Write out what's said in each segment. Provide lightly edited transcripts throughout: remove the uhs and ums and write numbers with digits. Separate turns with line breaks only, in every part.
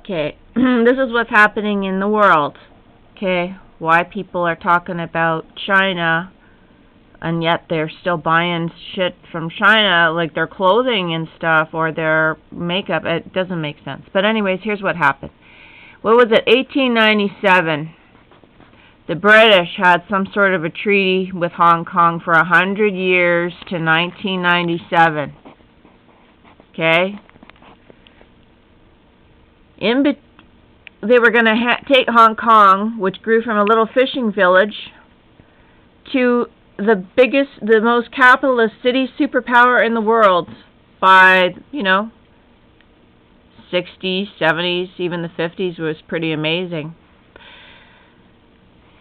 Okay, this is what's happening in the world. Okay, why people are talking about China and yet they're still buying shit from China, like their clothing and stuff or their makeup. It doesn't make sense. But anyways, here's what happened. What was it? 1897. The British had some sort of a treaty with Hong Kong for 100 years to 1997. Okay? They were going to take Hong Kong, which grew from a little fishing village, to the most capitalist city superpower in the world by, 60s, 70s, even the 50s was pretty amazing.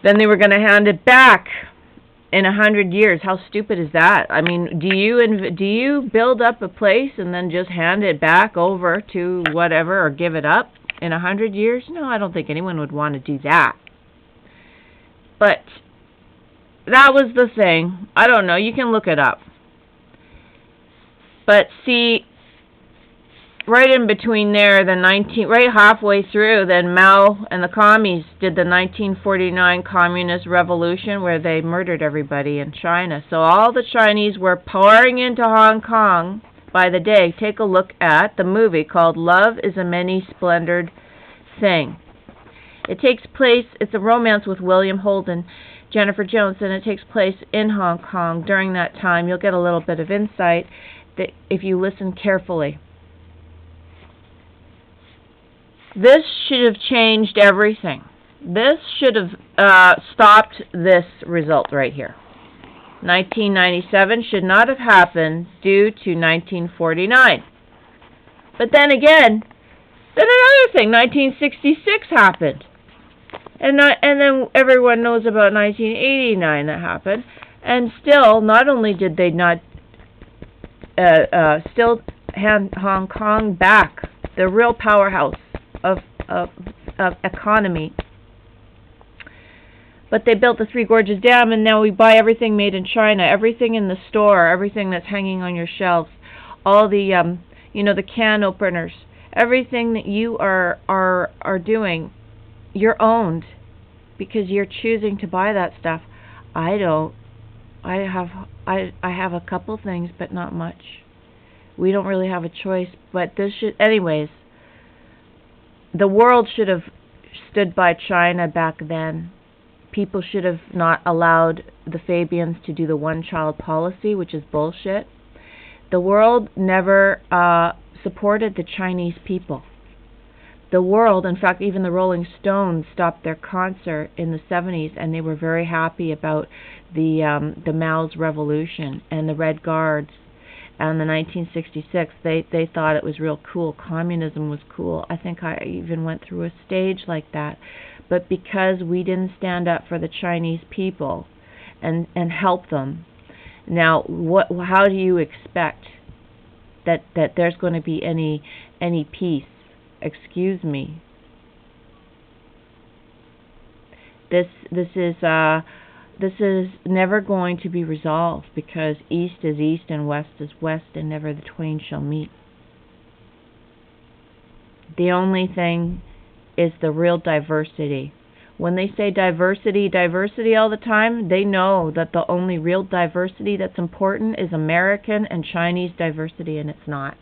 Then they were going to hand it back in 100 years. How stupid is that? I mean, do you build up a place and then just hand it back over to whatever or give it up in 100 years? No, I don't think anyone would want to do that. But that was the thing. I don't know. You can look it up. But see, right in between there, right halfway through, then Mao and the commies did the 1949 Communist Revolution where they murdered everybody in China. So all the Chinese were pouring into Hong Kong by the day. Take a look at the movie called Love is a Many-Splendored Thing. It takes place, it's a romance with William Holden, Jennifer Jones, and it takes place in Hong Kong during that time. You'll get a little bit of insight that if you listen carefully. This should have changed everything. This should have stopped this result right here. 1997 should not have happened due to 1949. But then again, another thing, 1966 happened. And then everyone knows about 1989 that happened. And still, not only did they not still hand Hong Kong back, the real powerhouse of economy, but they built the Three Gorges Dam, and now we buy everything made in China, everything in the store, everything that's hanging on your shelves, all the the can openers, everything that you are doing, you're owned because you're choosing to buy that stuff. I don't. I have a couple things, but not much. We don't really have a choice, but this should, anyways. The world should have stood by China back then. People should have not allowed the Fabians to do the one-child policy, which is bullshit. The world never supported the Chinese people. The world, in fact, even the Rolling Stones stopped their concert in the 70s, and they were very happy about the Mao's revolution and the Red Guards. And the 1966, they thought it was real cool. Communism was cool. I think I even went through a stage like that. But because we didn't stand up for the Chinese people and help them, now how do you expect that there's going to be any peace? Excuse me. This is never going to be resolved because east is east and west is west and never the twain shall meet. The only thing is the real diversity. When they say diversity all the time, they know that the only real diversity that's important is American and Chinese diversity, and it's not.